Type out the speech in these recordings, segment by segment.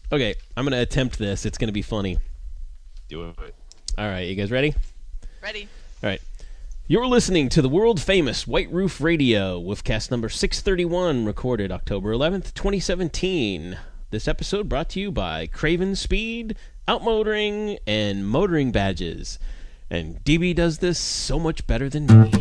Okay, I'm going to attempt this. It's going to be funny. Do it. All right, you guys ready? Ready. All right. You're listening to the world-famous White Roof Radio, Woofcast number 631, recorded October 11th, 2017. This episode brought to you by Craven Speed, Outmotoring, and Motoring Badges. And DB does this so much better than me.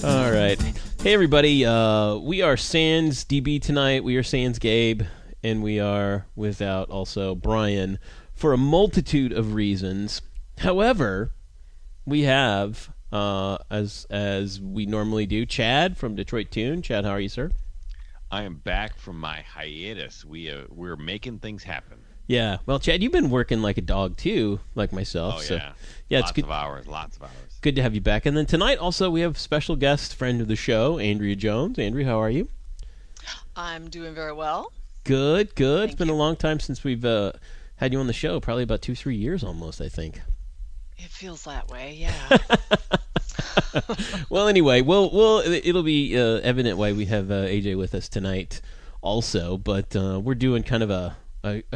All right. Hey, everybody. We are Sans DB tonight. We are Sans Gabe. And we are without also Brian for a multitude of reasons. However, we have, as we normally do, Chad from Detroit Tune. Chad, how are you, sir? I am back from my hiatus. We're making things happen. Yeah. Well, Chad, you've been working like a dog, too, like myself. Oh, so, yeah. Yeah, lots it's good. Lots of hours. Good to have you back. And then tonight, also, we have special guest, friend of the show, Andrea Jones. Andrea, how are you? I'm doing very well. Good. Thank It's been you. a long time since we've had you on the show, probably about 2-3 years almost, I think. It feels that way, yeah. Well, anyway, it'll be evident why we have AJ with us tonight also, but we're doing kind of a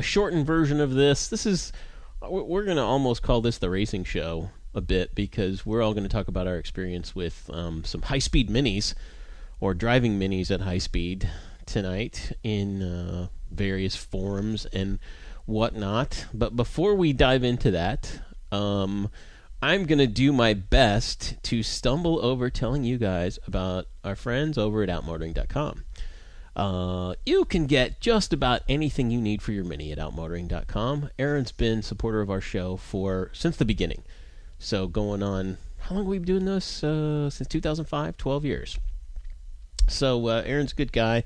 shortened version of this. We're going to almost call this the racing show a bit, because we're all going to talk about our experience with some high-speed minis or driving minis at high speed tonight in various forms and whatnot. But before we dive into that, I'm going to do my best to stumble over telling you guys about our friends over at outmotoring.com. You can get just about anything you need for your Mini at outmotoring.com. Aaron's been a supporter of our show since the beginning. So going on, how long have we been doing this? Since 2005, 12 years. So Aaron's a good guy.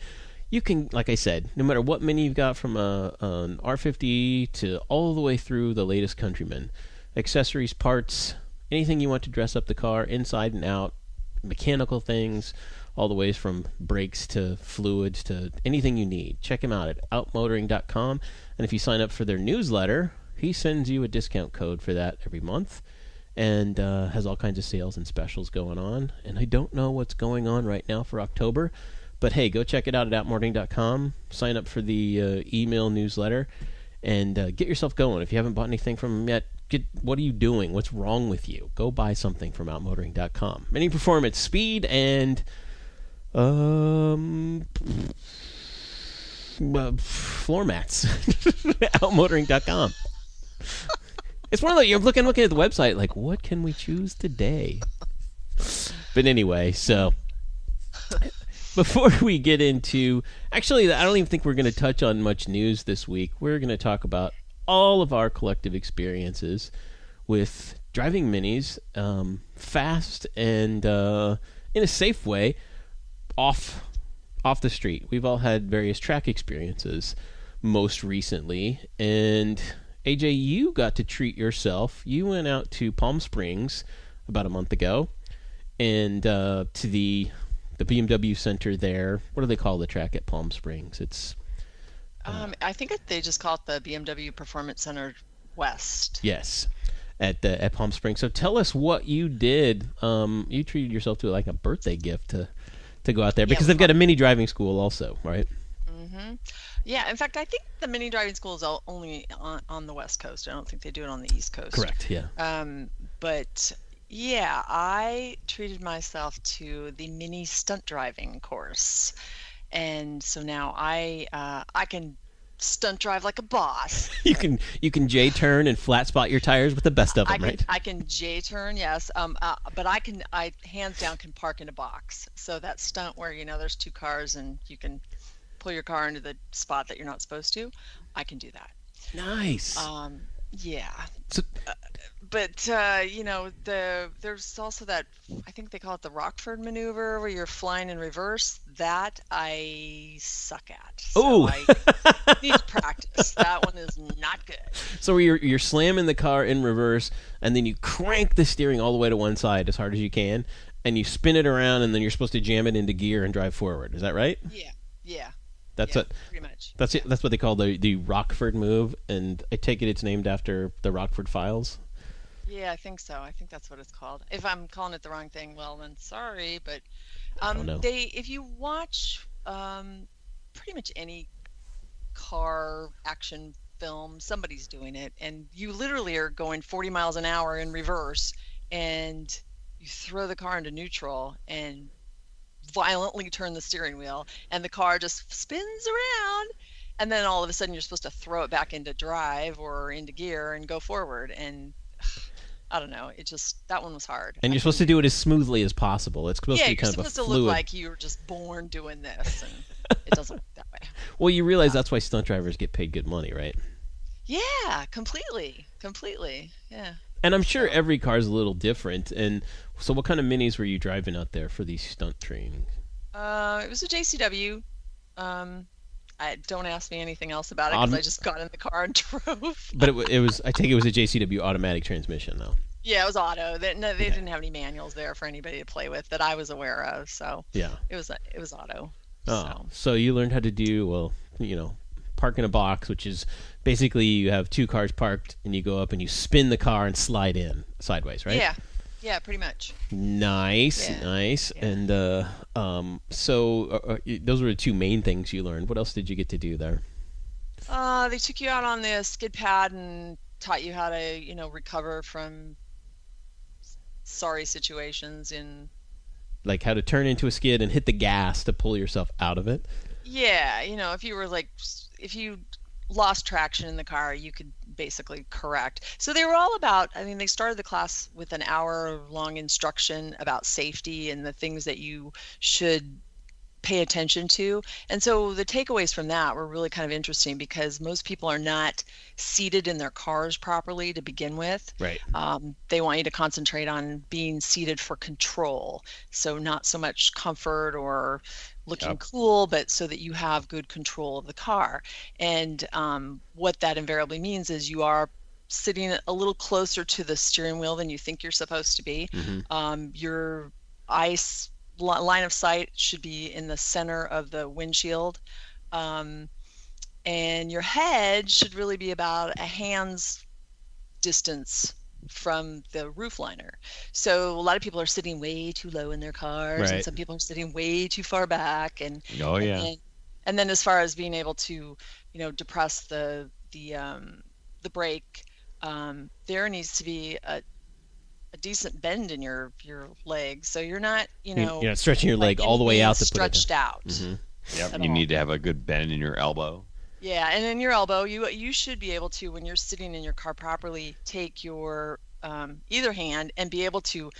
You can, like I said, no matter what Mini you've got, from an R50 to all the way through the latest Countryman, accessories, parts, anything you want to dress up the car inside and out, mechanical things, all the ways from brakes to fluids to anything you need. Check him out at outmotoring.com. And if you sign up for their newsletter, he sends you a discount code for that every month, and has all kinds of sales and specials going on. And I don't know what's going on right now for October, but hey, go check it out at outmotoring.com. Sign up for the email newsletter, and get yourself going. If you haven't bought anything from him yet, what are you doing? What's wrong with you? Go buy something from outmotoring.com. Mini performance, speed, and floor mats. outmotoring.com. It's one of the, you're looking at the website like, what can we choose today? But anyway, so before we get into, actually, I don't even think we're going to touch on much news this week. We're going to talk about all of our collective experiences with driving minis, fast and in a safe way, off the street. We've all had various track experiences most recently, and AJ, you got to treat yourself. You went out to Palm Springs about a month ago, and to the BMW Center there. What do they call the track at Palm Springs? It's I think they just call it the BMW Performance Center West. yes, at Palm Springs. So tell us what you did. You treated yourself to like a birthday gift to go out there, because they've got a mini driving school also, right? Mm-hmm. Yeah, in fact, I think the mini driving school is only on the West Coast. I don't think they do it on the East Coast. Correct, yeah. But yeah, I treated myself to the mini stunt driving course, and so now I can stunt drive like a boss. You can J-turn and flat spot your tires with the best of them, right? I can J-turn, yes. But I hands down can park in a box. So that stunt where there's two cars and you can pull your car into the spot that you're not supposed to, I can do that. Nice. Yeah. So, But there's also that, I think they call it the Rockford maneuver, where you're flying in reverse. That I suck at. So I need practice. That one is not good. So you're slamming the car in reverse, and then you crank the steering all the way to one side as hard as you can, and you spin it around, and then you're supposed to jam it into gear and drive forward. Is that right? Yeah. That's yeah, what. pretty much. That's what they call the Rockford move, and I take it it's named after the Rockford Files. Yeah, I think so. I think that's what it's called. If I'm calling it the wrong thing, well then sorry, but I don't know. if you watch pretty much any car action film, somebody's doing it, and you literally are going 40 miles an hour in reverse, and you throw the car into neutral and violently turn the steering wheel, and the car just spins around, and then all of a sudden you're supposed to throw it back into drive or into gear and go forward, and I don't know, that one was hard. And you're supposed to do it as smoothly as possible. It's supposed to be kind of a supposed to fluid. look like you were just born doing this, and it doesn't work that way. Well, you realize that's why stunt drivers get paid good money, right? Yeah, completely, yeah. And I'm sure every car is a little different. And so what kind of minis were you driving out there for these stunt trainings? It was a JCW. Don't ask me anything else about it because I just got in the car and drove. But it was, I think it was a JCW automatic transmission, though. Yeah, it was auto. They didn't have any manuals there for anybody to play with that I was aware of. So yeah, it was auto. Oh, so you learned how to do, park in a box, which is basically you have two cars parked and you go up and you spin the car and slide in sideways, right? Yeah, pretty much. Nice. Yeah. And so those were the two main things you learned. What else did you get to do there? They took you out on the skid pad and taught you how to, recover from sorry situations in... Like how to turn into a skid and hit the gas to pull yourself out of it? Yeah, if you lost traction in the car, you could basically correct. So they were all about, they started the class with an hour-long instruction about safety and the things that you should pay attention to. And so the takeaways from that were really kind of interesting because most people are not seated in their cars properly to begin with. Right. They want you to concentrate on being seated for control. So not so much comfort or looking cool, but so that you have good control of the car. And what that invariably means is you are sitting a little closer to the steering wheel than you think you're supposed to be. Mm-hmm. Your line of sight should be in the center of the windshield. And your head should really be about a hand's distance from the roof liner. So a lot of people are sitting way too low in their cars, right. And some people are sitting way too far back. And and then as far as being able to, depress the brake, there needs to be a decent bend in your legs, so you're not, you're not stretching your leg all the way out to put it stretched out. Mm-hmm. Yep, you need to have a good bend in your elbow. Yeah, and in your elbow, you should be able to, when you're sitting in your car properly, take your either hand and be able to,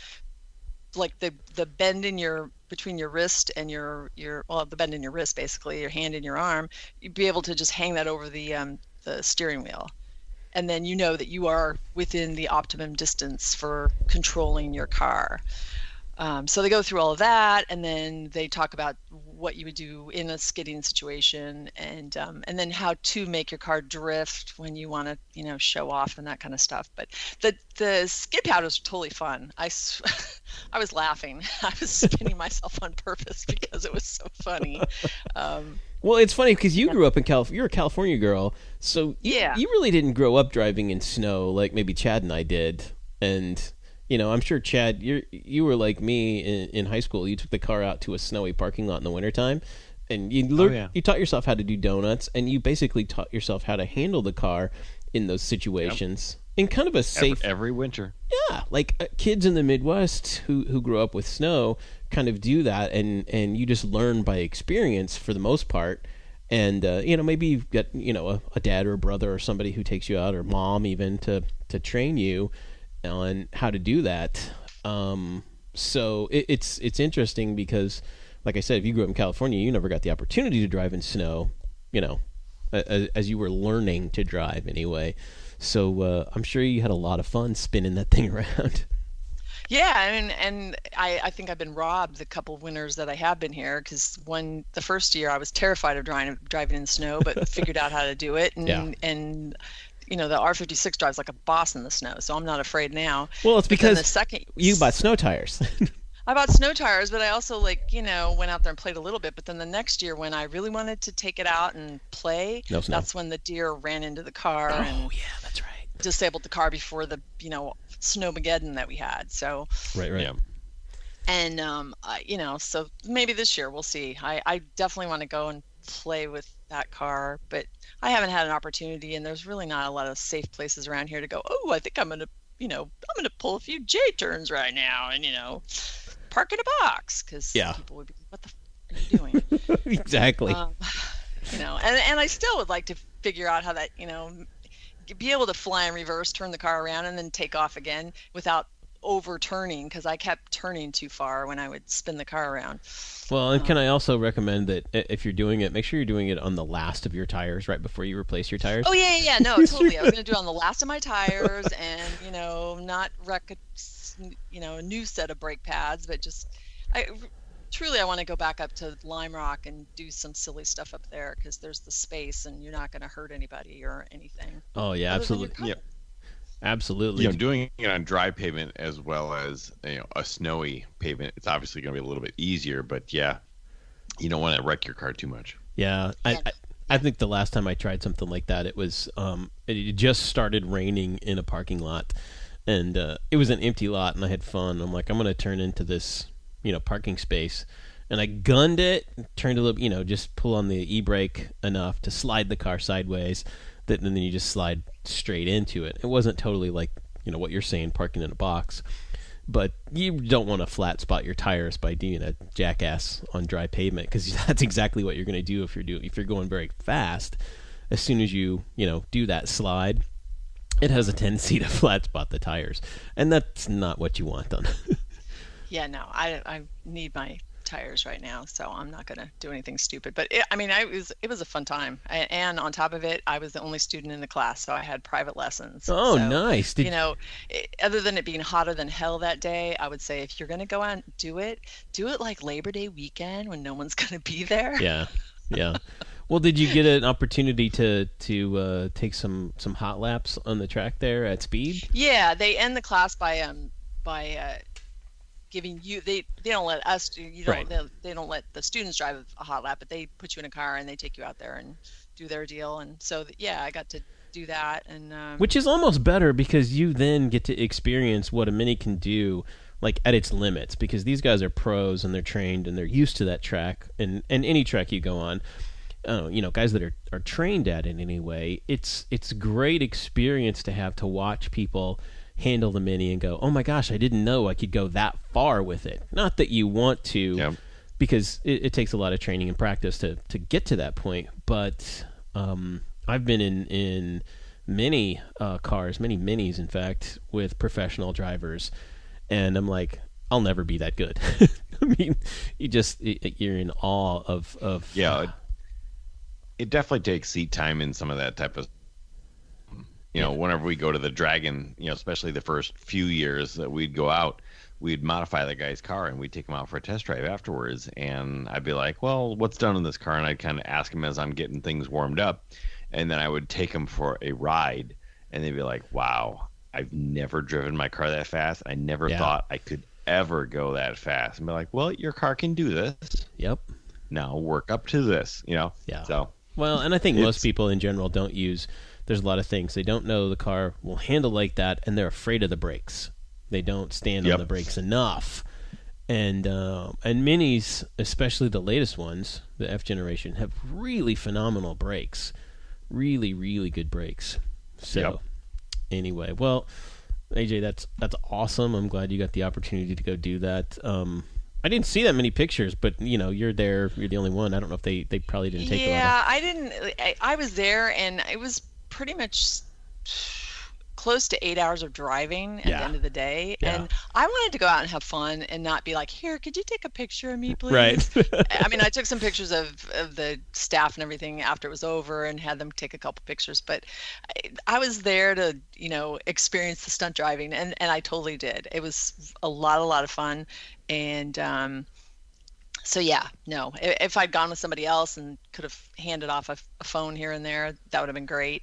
like the bend in between your wrist and the bend in your wrist, basically your hand and your arm, you'd be able to just hang that over the steering wheel, and then you know that you are within the optimum distance for controlling your car. So they go through all of that, and then they talk about what you would do in a skidding situation, and then how to make your car drift when you want to, show off and that kind of stuff. But the skid pad was totally fun. I was laughing. I was spinning myself on purpose because it was so funny. Well, it's funny because you grew up in California. You're a California girl, so you really didn't grow up driving in snow like maybe Chad and I did, and. I'm sure, Chad, you were like me in high school. You took the car out to a snowy parking lot in the wintertime, and you taught yourself how to do donuts, and you basically taught yourself how to handle the car in those situations in kind of a safe... Every winter. Yeah, like kids in the Midwest who grew up with snow kind of do that, and you just learn by experience for the most part. And, maybe you've got, a dad or a brother or somebody who takes you out, or mom even, to train you on how to do that. So it's interesting because, like I said, if you grew up in California, you never got the opportunity to drive in snow, as you were learning to drive anyway. So I'm sure you had a lot of fun spinning that thing around. Yeah, and I think I've been robbed the couple winters that I have been here, because the first year I was terrified of driving in snow, but figured out how to do it, and the R56 drives like a boss in the snow, so I'm not afraid now. Well, it's because the second... you bought snow tires. I bought snow tires, but I also went out there and played a little bit. But then the next year, when I really wanted to take it out and play, No snow. that's when the deer ran into the car Oh and yeah, that's right. disabled the car before the snowmageddon that we had. So Right. Yeah. and so maybe this year we'll see. I definitely want to go and play with that car, but I haven't had an opportunity, and there's really not a lot of safe places around here to go, oh, I think I'm gonna pull a few J turns right now and park in a box, because people would be, what the f are you doing? Exactly. And I still would like to figure out how that be able to fly in reverse, turn the car around, and then take off again without overturning, because I kept turning too far when I would spin the car around. Well, and can I also recommend that if you're doing it, make sure you're doing it on the last of your tires right before you replace your tires? Oh, yeah, no, totally. I was going to do it on the last of my tires and, not wreck a new set of brake pads, but just, I want to go back up to Lime Rock and do some silly stuff up there, because there's the space and you're not going to hurt anybody or anything. Oh, yeah, absolutely. Yep. Absolutely. Doing it on dry pavement as well as a snowy pavement, it's obviously going to be a little bit easier, but yeah, you don't want to wreck your car too much. Yeah, I think the last time I tried something like that, it was it just started raining in a parking lot, and it was an empty lot, and I had fun. I'm like, I'm going to turn into this parking space, and I gunned it, turned a little, just pull on the e-brake enough to slide the car sideways, and then you just slide straight into it. It wasn't totally like what you're saying, parking in a box, but you don't want to flat spot your tires by being a jackass on dry pavement, because that's exactly what you're going to do if you're going very fast. As soon as you do that slide, it has a tendency to flat spot the tires, and that's not what you want done. Yeah, no, I need my tires right now, so I'm not going to do anything stupid. But it was a fun time, and on top of it, I was the only student in the class, so I had private lessons. Oh, so, nice. Other than it being hotter than hell that day, I would say if you're going to go out and do it like Labor Day weekend when no one's going to be there. Yeah. Well, did you get an opportunity to take some hot laps on the track there at speed? Yeah, they end the class by giving you, they don't let us do, Right. they don't let the students drive a hot lap, but they put you in a car and they take you out there and do their deal. And so I got to do that, and which is almost better, because you then get to experience what a mini can do, like at its limits, because these guys are pros and they're trained and they're used to that track, and any track you go on, guys that are trained at it anyway. It's great experience to have to watch people handle the mini and go, oh my gosh, I didn't know I could go that far with it. Not that you want to, because it takes a lot of training and practice to get to that point. But I've been in many cars, many minis, in fact, with professional drivers, and I'm like, I'll never be that good. I mean, you're in awe of. Yeah, it definitely takes seat time in some of that type of. Whenever we go to the Dragon, especially the first few years that we'd go out, we'd modify the guy's car and we'd take him out for a test drive afterwards. And I'd be like, well, what's done in this car? And I'd kind of ask him as I'm getting things warmed up. And then I would take him for a ride, and they'd be like, wow, I've never driven my car that fast. I never thought I could ever go that fast. And be like, well, your car can do this. Yep. Now work up to this, Yeah. So. Well, and I think most people in general don't use. There's a lot of things they don't know the car will handle like that, and they're afraid of the brakes. They don't stand on the brakes enough. And minis, especially the latest ones, the F generation, have really phenomenal brakes, really, really good brakes. So, anyway, well, AJ, that's awesome. I'm glad you got the opportunity to go do that. I didn't see that many pictures, but you're there. You're the only one. I don't know if they probably didn't take a lot. Yeah, I didn't. I was there, and it was pretty much close to 8 hours of driving at the end of the day, and I wanted to go out and have fun and not be like, here, could you take a picture of me, please? Right. I mean, I took some pictures of the staff and everything after it was over and had them take a couple pictures, but I was there to experience the stunt driving, and I totally did. It was a lot of fun, and so if I'd gone with somebody else and could have handed off a phone here and there, that would have been great.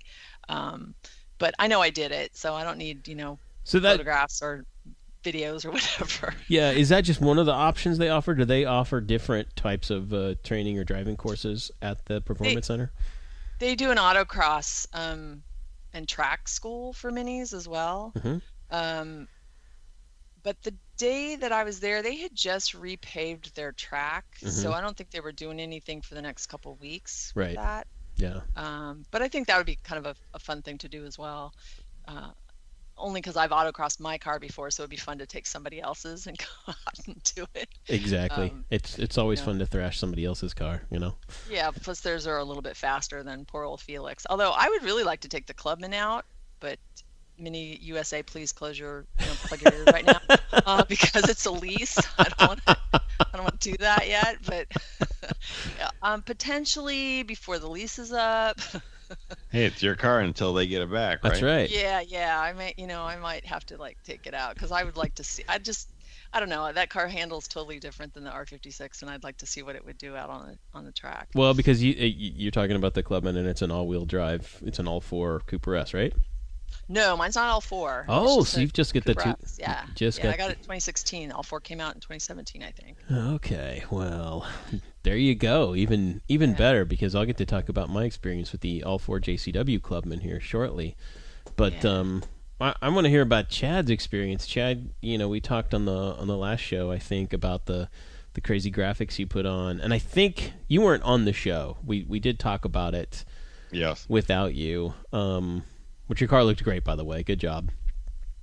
But I know I did it, so I don't need photographs or videos or whatever. Yeah, is that just one of the options they offer? Do they offer different types of training or driving courses at the Performance Center? They do an autocross and track school for minis as well. Mm-hmm. But the day that I was there, they had just repaved their track, Mm-hmm. so I don't think they were doing anything for the next couple of weeks with Right. that. Yeah. But I think that would be kind of a fun thing to do as well. Only because I've autocrossed my car before, so it'd be fun to take somebody else's and go out and do it. Exactly. It's always fun to thrash somebody else's car, you know? Yeah, plus theirs are a little bit faster than poor old Felix. Although I would really like to take the Clubman out, but Mini USA, please close your, plug your ears right now, because it's a lease. I don't want to do that yet, but potentially before the lease is up. Hey, it's your car until they get it back, right? That's right. Yeah. I might have to take it out because I would like to see. I don't know. That car handles totally different than the R56, and I'd like to see what it would do out on the track. Well, because you're talking about the Clubman, and it's an all-wheel drive. It's an all-4 Cooper S, right? No, mine's not all 4. Oh, so you've just got the two. S. Yeah. I got it in 2016. All 4 came out in 2017, I think. Okay, well, there you go. Even better, because I'll get to talk about my experience with the all 4 JCW Clubman here shortly. But I want to hear about Chad's experience. Chad, we talked on the last show, I think, about the crazy graphics you put on, and I think you weren't on the show. We did talk about it. Yes. Without you. Which your car looked great, by the way. Good job.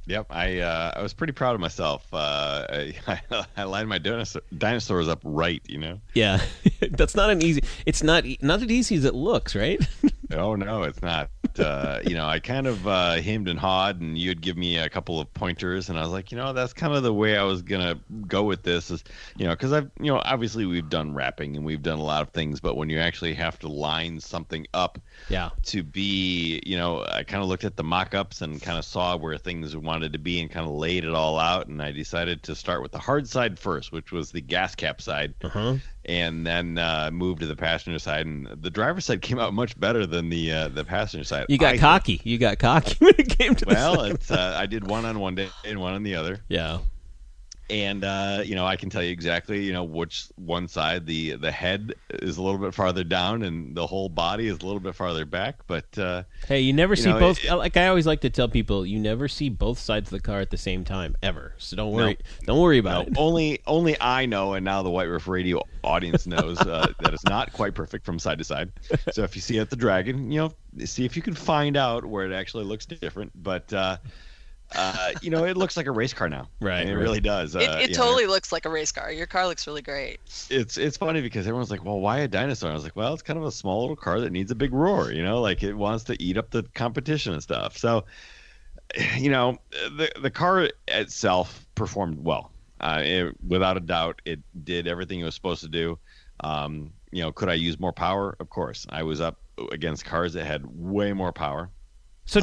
Yep, I was pretty proud of myself. I lined my dinosaurs up right, Yeah, that's not an easy. It's not as easy as it looks, right? Oh no, it's not. I kind of hemmed and hawed, and you'd give me a couple of pointers, and I was like, that's kind of the way I was gonna go with this. Is because I've obviously we've done wrapping and we've done a lot of things, but when you actually have to line something up, to be, I kind of looked at the mock-ups and kind of saw where things wanted to be and kind of laid it all out, and I decided to start with the hard side first, which was the gas cap side. And then moved to the passenger side, and the driver's side came out much better than the passenger side. You got cocky. You got cocky when it came to it's I did one on one day and one on the other. Yeah. And I can tell you exactly, which one side the head is a little bit farther down and the whole body is a little bit farther back. But hey, you never see both. Like I always like to tell people, you never see both sides of the car at the same time ever. So don't worry. Don't worry about it. Only I know, and now the White Riff Radio audience knows that it's not quite perfect from side to side. So if you see it at the Dragon, see if you can find out where it actually looks different. But it looks like a race car now. Right. It really does. It totally looks like a race car. Your car looks really great. It's funny because everyone's like, well, why a dinosaur? I was like, well, it's kind of a small little car that needs a big roar, like it wants to eat up the competition and stuff. So, the car itself performed well. Without a doubt, it did everything it was supposed to do. Could I use more power? Of course. I was up against cars that had way more power. So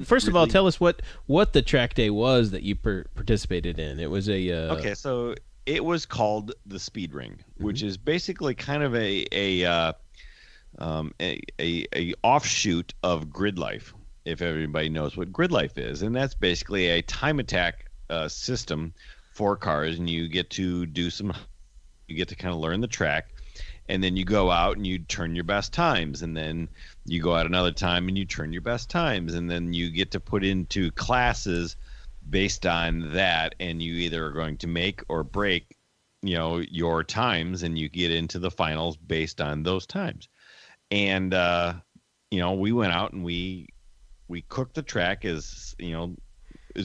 first of all, tell us what the track day was that you participated in. It was a okay. So it was called the Speed Ring, which is basically kind of a offshoot of Grid Life, if everybody knows what Grid Life is, and that's basically a time attack system for cars, and you get to kind of learn the track. And then you go out and you turn your best times, and then you go out another time and you turn your best times, and then you get to put into classes based on that, and you either are going to make or break, your times, and you get into the finals based on those times. And we went out and we cooked the track as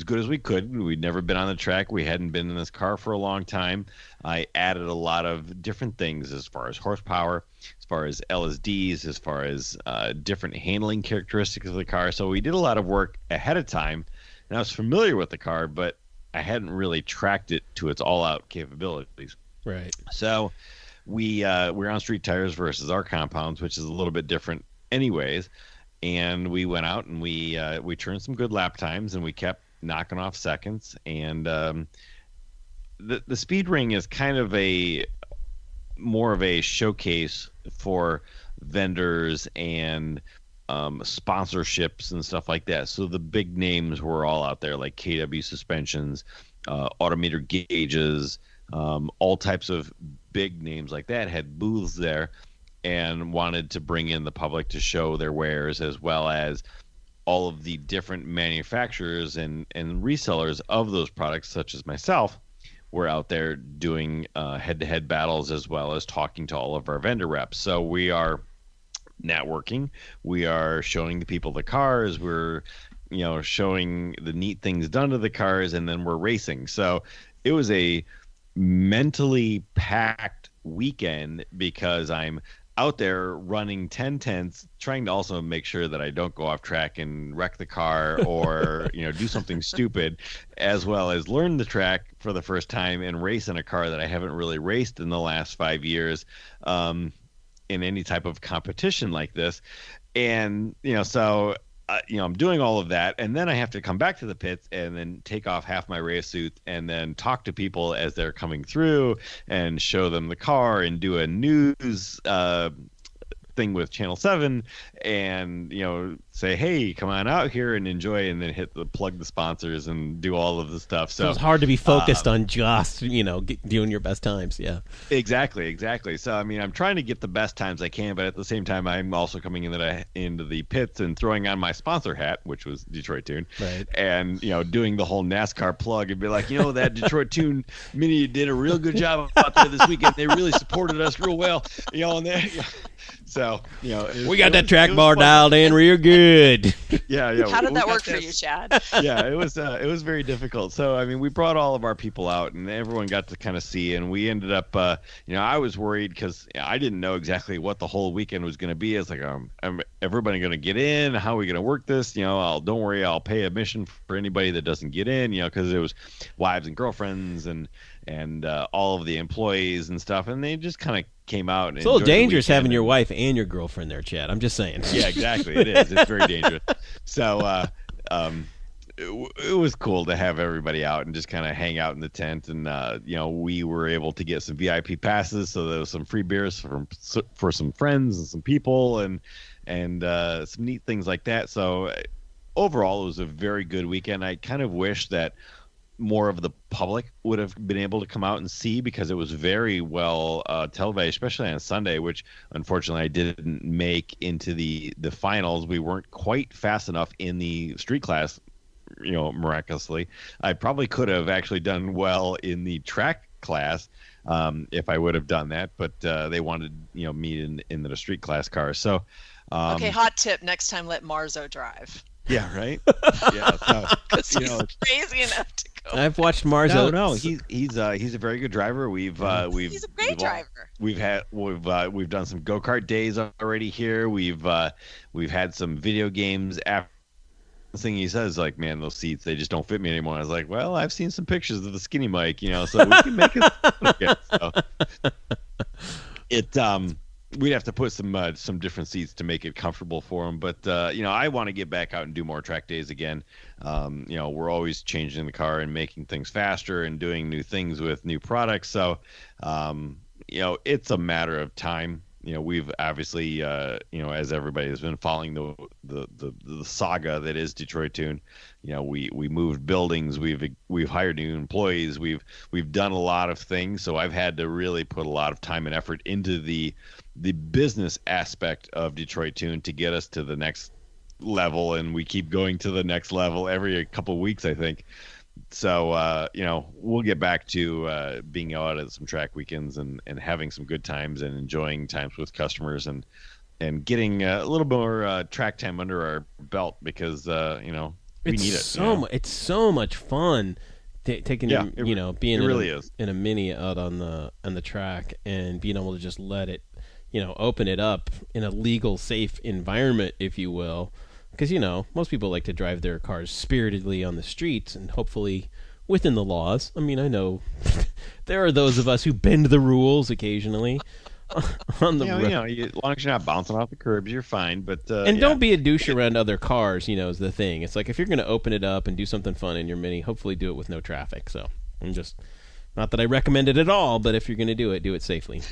good as we could. We'd never been on the track. We hadn't been in this car for a long time. I added a lot of different things as far as horsepower, as far as LSDs, as far as different handling characteristics of the car. So we did a lot of work ahead of time, and I was familiar with the car, but I hadn't really tracked it to its all-out capabilities. Right. So we're on street tires versus our compounds, which is a little bit different anyways. And we went out and we turned some good lap times, and we kept knocking off seconds. And the Speed Ring is kind of more of a showcase for vendors and sponsorships and stuff like that. So the big names were all out there, like KW Suspensions, Autometer Gauges, all types of big names like that had booths there and wanted to bring in the public to show their wares, as well as all of the different manufacturers and resellers of those products, such as myself, were out there doing head-to-head battles, as well as talking to all of our vendor reps. So we are networking, we are showing the people the cars, we're showing the neat things done to the cars, and then we're racing. So it was a mentally packed weekend because I'm out there running 10-10s, trying to also make sure that I don't go off track and wreck the car or do something stupid, as well as learn the track for the first time and race in a car that I haven't really raced in the last 5 years in any type of competition like this. And so I'm doing all of that, and then I have to come back to the pits and then take off half my race suit and then talk to people as they're coming through and show them the car and do a news thing with Channel 7 and say, hey, come on out here and enjoy, and then plug the sponsors and do all of the stuff. So it's hard to be focused on just doing your best times. Yeah, exactly. So I'm trying to get the best times I can, but at the same time I'm also coming into the pits and throwing on my sponsor hat, which was Detroit Tune, right? And doing the whole NASCAR plug and be like, that Detroit Tune Mini did a real good job out there this weekend. They really supported us real well, and they. So we got that track bar dialed in real good. Yeah. How did that work for you, Chad? Yeah, it was very difficult. So we brought all of our people out, and everyone got to kind of see. And we ended up, I was worried because I didn't know exactly what the whole weekend was going to be. It's like, am everybody going to get in? How are we going to work this? Don't worry, I'll pay admission for anybody that doesn't get in. Because it was wives and girlfriends and all of the employees and stuff, and they just kind of came out. And it's a little dangerous having your wife and your girlfriend there, Chad. I'm just saying. Yeah, exactly. It is. It's very dangerous. So it was cool to have everybody out and just kind of hang out in the tent. And we were able to get some VIP passes, so there was some free beers for some friends and some people, and some neat things like that. So overall, it was a very good weekend. I kind of wish that more of the public would have been able to come out and see, because it was very well televised, especially on Sunday, which unfortunately I didn't make into the finals. We weren't quite fast enough in the street class, miraculously. I probably could have actually done well in the track class if I would have done that, but they wanted me in the street class car. So okay, hot tip: next time let Marzo drive. Yeah, right. Yeah, so, because he's crazy enough to go. I've watched Marzo. No, he's a very good driver. He's a great driver. We've done some go-kart days already here. We've had some video games. After the thing he says, like, man, those seats, they just don't fit me anymore. I was like, well, I've seen some pictures of the skinny Mike, so we can make it. Okay, so we'd have to put some different seats to make it comfortable for him. But, I want to get back out and do more track days again. We're always changing the car and making things faster and doing new things with new products. So, it's a matter of time. We've obviously, as everybody has been following the saga that is Detroit Tune, we moved buildings, we've hired new employees, we've done a lot of things. So I've had to really put a lot of time and effort into the business aspect of Detroit Tune to get us to the next level, and we keep going to the next level every couple of weeks, I think. So, we'll get back to being out at some track weekends and having some good times and enjoying times with customers and getting a little more track time under our belt, because, we need it. It's so much fun taking, being in a Mini out on the track and being able to just let it, open it up in a legal, safe environment, if you will. Because, most people like to drive their cars spiritedly on the streets and hopefully within the laws. I mean, I know there are those of us who bend the rules occasionally on the road. As long as you're not bouncing off the curbs, you're fine. But don't be a douche around other cars, is the thing. It's like, if you're going to open it up and do something fun in your Mini, hopefully do it with no traffic. So I'm just, not that I recommend it at all, but if you're going to do it safely.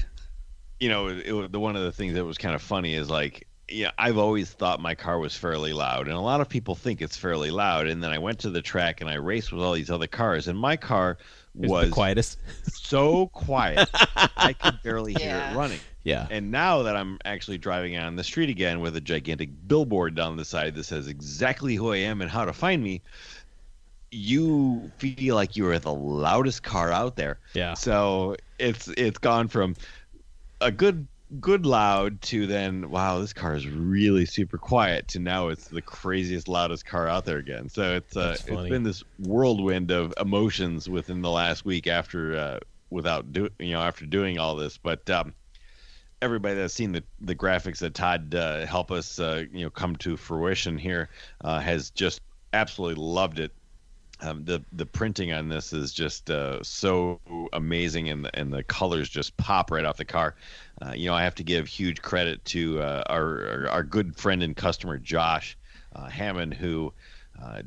One of the things that was kind of funny is, like, Yeah, I've always thought my car was fairly loud, and a lot of people think it's fairly loud. And then I went to the track and I raced with all these other cars, and my car was the quietest. So quiet I could barely hear it running. Yeah. And now that I'm actually driving on the street again with a gigantic billboard down the side that says exactly who I am and how to find me, you feel like you are the loudest car out there. Yeah. So it's gone from a good loud to then, wow, this car is really super quiet, to now it's the craziest, loudest car out there again. So it's been this whirlwind of emotions within the last week after after doing all this. But everybody that's seen the graphics that Todd help us come to fruition here has just absolutely loved it. The printing on this is just so amazing, and the colors just pop right off the car. I have to give huge credit to our good friend and customer Josh Hammond, who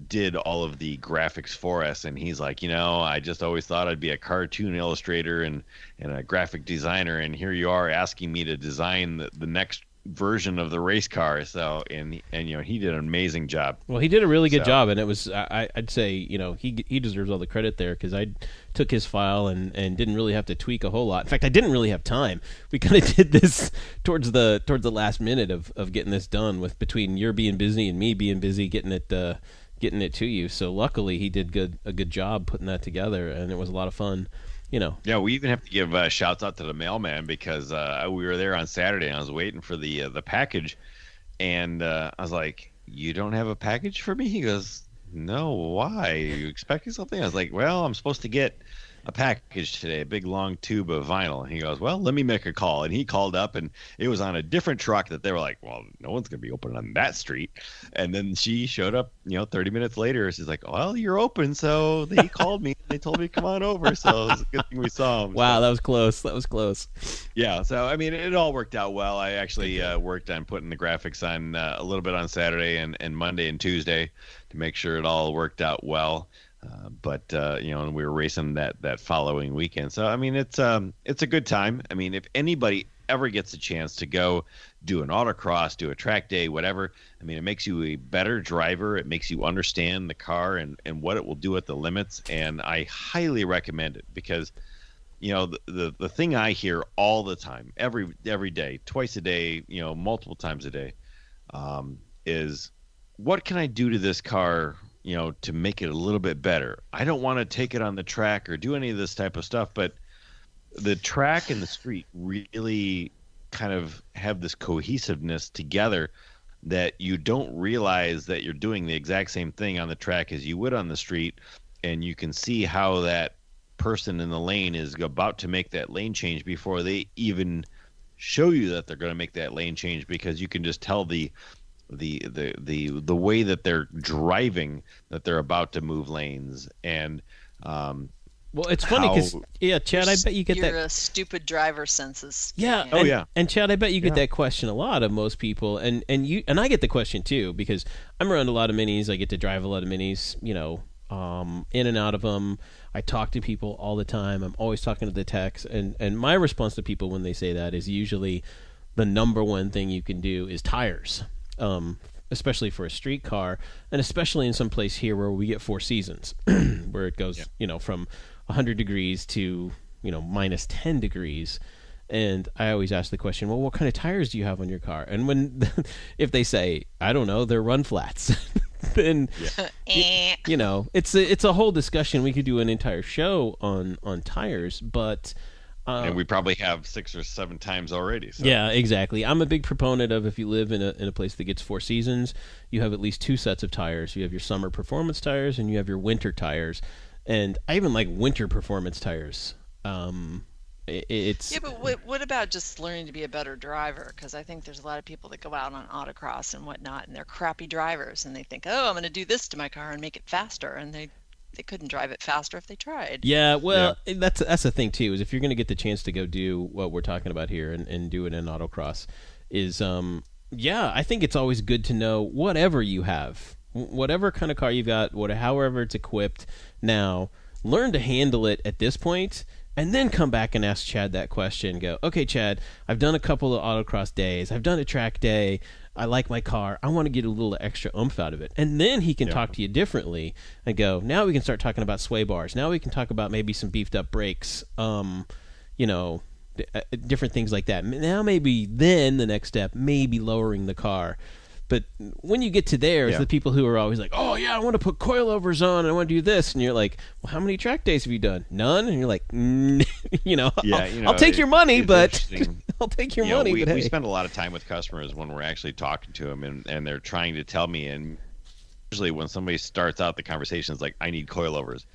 did all of the graphics for us. And he's like, I just always thought I'd be a cartoon illustrator and a graphic designer, and here you are asking me to design the next version of the race car. So and he did an amazing job. Well, he did a really good job, and it was I'd say he deserves all the credit there, because I took his file and didn't really have to tweak a whole lot. In fact, I didn't really have time. We kind of did this towards the last minute of getting this done, with between your being busy and me being busy getting it to you. So luckily he did a good job putting that together, and it was a lot of fun. Yeah, we even have to give shouts out to the mailman, because we were there on Saturday and I was waiting for the package, and I was like, "You don't have a package for me?" He goes, "No, why? Are you expecting something?" I was like, "Well, I'm supposed to get a package today, a big long tube of vinyl." And he goes, "Well, let me make a call." And he called up, and it was on a different truck that they were like, "Well, no one's going to be open on that street." And then she showed up, 30 minutes later. She's like, "Well, you're open." So he called me. They told me to come on over. So it was a good thing we saw him. Wow, that was close. That was close. Yeah. So, I mean, it all worked out well. I actually worked on putting the graphics on a little bit on Saturday and Monday and Tuesday to make sure it all worked out well. But and we were racing that following weekend. So, I mean, it's a good time. I mean, if anybody ever gets a chance to go do an autocross, do a track day, whatever, I mean, it makes you a better driver. It makes you understand the car and what it will do at the limits. And I highly recommend it, because, the thing I hear all the time, every day, twice a day, multiple times a day, is, what can I do to this car, to make it a little bit better? I don't want to take it on the track or do any of this type of stuff, but the track and the street really kind of have this cohesiveness together that you don't realize that you're doing the exact same thing on the track as you would on the street. And you can see how that person in the lane is about to make that lane change before they even show you that they're going to make that lane change, because you can just tell the way that they're driving that they're about to move lanes. And well, it's funny because Chad, I bet you get You're a stupid driver senses. Yeah. Oh, yeah. And Chad, I bet you get that question a lot of most people, and I get the question too, because I'm around a lot of minis. I get to drive a lot of minis, in and out of them. I talk to people all the time. I'm always talking to the techs, and my response to people when they say that is usually the number one thing you can do is tires. Especially for a street car, and especially in some place here where we get 4 seasons, where it goes, from 100 degrees to, minus 10 degrees. And I always ask the question, well, what kind of tires do you have on your car? And when, if they say, I don't know, they're run flats, then, it's a whole discussion. We could do an entire show on tires, but and we probably have 6 or 7 times already. So. Yeah, exactly. I'm a big proponent of, if you live in a place that gets 4 seasons, you have at least 2 sets of tires. You have your summer performance tires and you have your winter tires. And I even like winter performance tires. Yeah, but what about just learning to be a better driver? Because I think there's a lot of people that go out on autocross and whatnot, and they're crappy drivers, and they think, oh, I'm going to do this to my car and make it faster, and they couldn't drive it faster if they tried. Yeah, well, that's the thing too, is if you're going to get the chance to go do what we're talking about here and do it in autocross, is I think it's always good to know whatever you have, whatever kind of car you've got, however it's equipped now, learn to handle it at this point, and then come back and ask Chad that question. Go, okay, Chad, I've done a couple of autocross days, I've done a track day, I like my car. I want to get a little extra oomph out of it. And then he can talk to you differently and go, now we can start talking about sway bars. Now we can talk about maybe some beefed up brakes, different things like that. Now maybe then the next step, maybe lowering the car. But when you get to there, it's the people who are always like, oh, yeah, I want to put coilovers on, and I want to do this. And you're like, well, how many track days have you done? None? And you're like, I'll take your money, but I'll take your money. We spend a lot of time with customers when we're actually talking to them, and they're trying to tell me. And usually when somebody starts out the conversation, it's like, I need coilovers.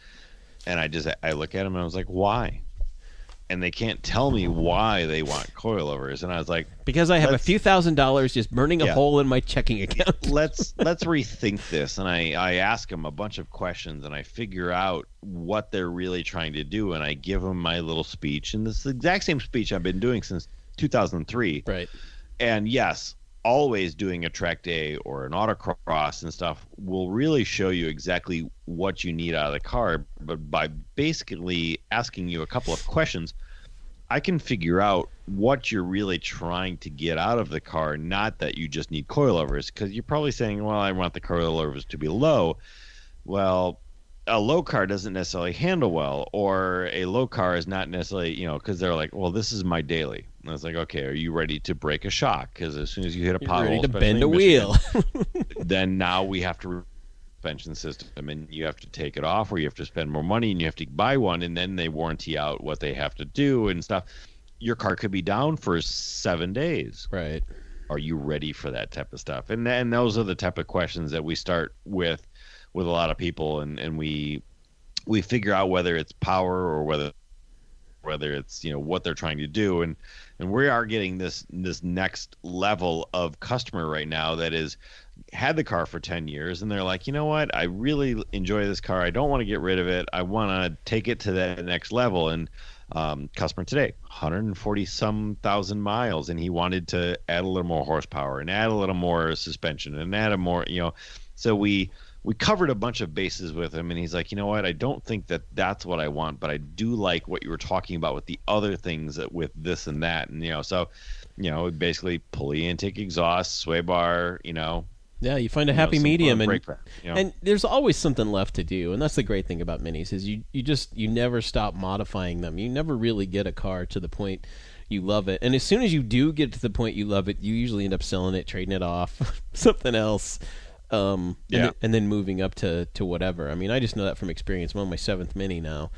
And I look at them, and I was like, why? And they can't tell me why they want coilovers, and I was like, because I have a few $1,000s just burning a hole in my checking account. let's rethink this. And I ask them a bunch of questions, and I figure out what they're really trying to do, and I give them my little speech, and this is the exact same speech I've been doing since 2003. Right. And yes, always doing a track day or an autocross and stuff will really show you exactly what you need out of the car. But by basically asking you a couple of questions, I can figure out what you're really trying to get out of the car, not that you just need coilovers, because you're probably saying, well, I want the coilovers to be low. Well, a low car doesn't necessarily handle well, or a low car is not necessarily, because they're like, well, this is my daily. And I was like, okay, are you ready to break a shock? Because as soon as you hit a pothole, ready to bend a wheel, then now we have to suspension system, and you have to take it off, or you have to spend more money, and you have to buy one, and then they warranty out what they have to do and stuff. Your car could be down for 7 days. Right. Are you ready for that type of stuff? And then those are the type of questions that we start with a lot of people, and we figure out whether it's power or whether it's what they're trying to do, and we are getting this next level of customer right now that is had the car for 10 years, and they're like, you know what, I really enjoy this car, I don't want to get rid of it, I want to take it to that next level. And customer today, 140 some thousand miles, and he wanted to add a little more horsepower and add a little more suspension and add a more, so we covered a bunch of bases with him, and he's like, you know what, I don't think that that's what I want, but I do like what you were talking about with the other things with this and that. And, basically pulley intake, exhaust, sway bar, Yeah, you find a happy medium, and pad, and there's always something left to do, and that's the great thing about minis is you never stop modifying them. You never really get a car to the point you love it, and as soon as you do get to the point you love it, you usually end up selling it, trading it off, something else. And then moving up to whatever. I mean, I just know that from experience. I'm on my 7th Mini now,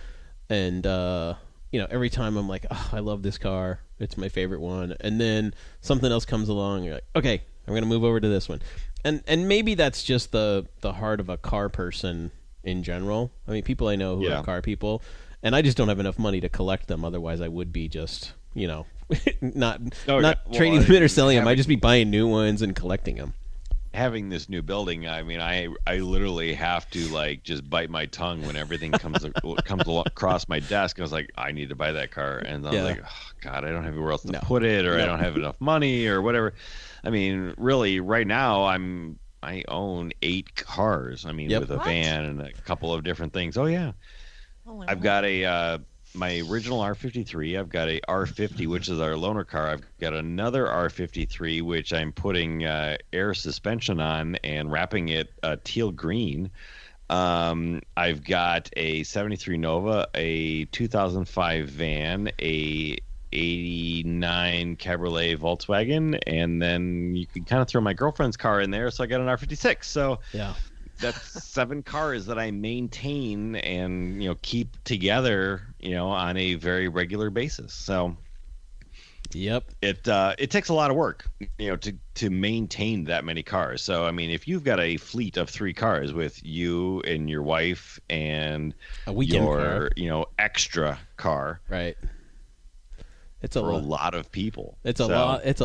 and every time I'm like, oh, I love this car. It's my favorite one. And then something else comes along. And you're like, okay, I'm gonna move over to this one. And maybe that's just the heart of a car person in general. I mean, people I know who are car people, and I just don't have enough money to collect them. Otherwise, I would be just not trading them in or selling them. I'd just be buying new ones and collecting them. Having this new building, I mean, I literally have to just bite my tongue when everything comes across my desk. I was like, I need to buy that car, and I was like, oh, God, I don't have anywhere else to put it, or I don't have enough money, or whatever. I mean, really, right now I own 8 cars. I mean, with a van and a couple of different things. Oh yeah, I've got my original R53. I've got a R50, which is our loaner car. I've got another R53, which I'm putting air suspension on and wrapping it teal green. I've got a 73 Nova, a 2005 van, a 89 Cabriolet Volkswagen, and then you can kind of throw my girlfriend's car in there, so I got an R56. So yeah. That's 7 cars that I maintain and keep together on a very regular basis. So it takes a lot of work to maintain that many cars. So I mean, if you've got a fleet of 3 cars with you and your wife and a weekend your extra car, right? It's a lot of people. It's a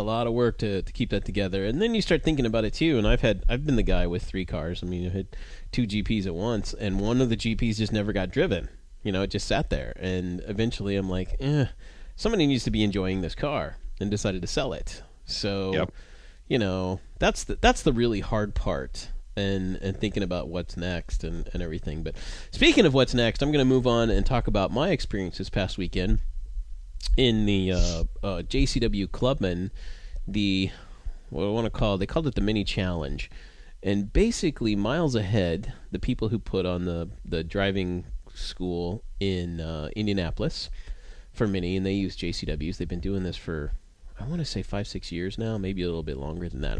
lot of work to keep that together. And then you start thinking about it too. And I've been the guy with 3 cars. I mean, I had 2 GPs at once, and one of the GPs just never got driven. It just sat there. And eventually I'm like, somebody needs to be enjoying this car, and decided to sell it. So, that's the really hard part. And thinking about what's next and everything. But speaking of what's next, I'm going to move on and talk about my experience this past weekend in the JCW Clubman, the what I want to call, they called it the Mini Challenge. And basically, miles ahead, the people who put on the driving school in Indianapolis for Mini, and they use JCWs. They've been doing this for, I want to say 5-6 years now, maybe a little bit longer than that.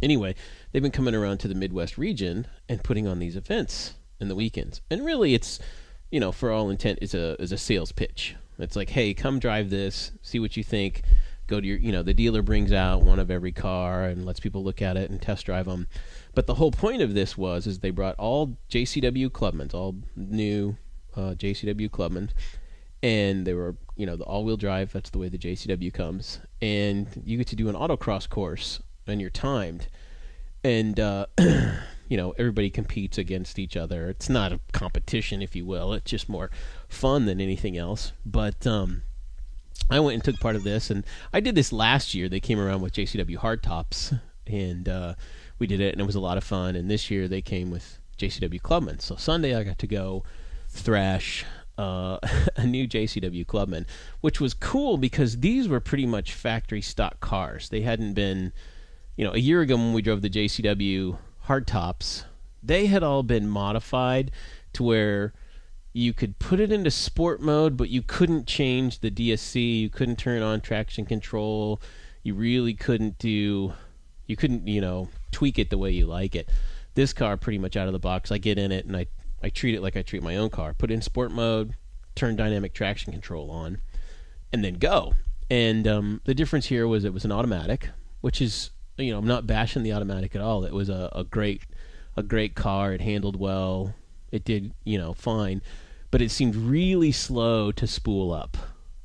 Anyway, they've been coming around to the Midwest region and putting on these events in the weekends. And really, it's, for all intent, is a sales pitch. It's like, hey, come drive this, see what you think. Go to your, the dealer brings out one of every car and lets people look at it and test drive them. But the whole point of this is they brought all JCW Clubmans, all new JCW Clubmans, and they were, the all-wheel drive. That's the way the JCW comes. And you get to do an autocross course, and you're timed. And, everybody competes against each other. It's not a competition, if you will. It's just more fun than anything else. But I went and took part of this, and I did this last year. They came around with JCW hardtops, and we did it, and it was a lot of fun. And this year they came with JCW Clubman. So Sunday I got to go thrash a new JCW Clubman, which was cool because these were pretty much factory stock cars. They hadn't been, a year ago when we drove the JCW hardtops, they had all been modified to where you could put it into sport mode, but you couldn't change the DSC. You couldn't turn on traction control. You really couldn't tweak it the way you like it. This car, pretty much out of the box, I get in it and I treat it like I treat my own car. Put it in sport mode, turn dynamic traction control on, and then go. And the difference here was it was an automatic, which is, I'm not bashing the automatic at all. It was a great car. It handled well. It did, fine. But it seemed really slow to spool up.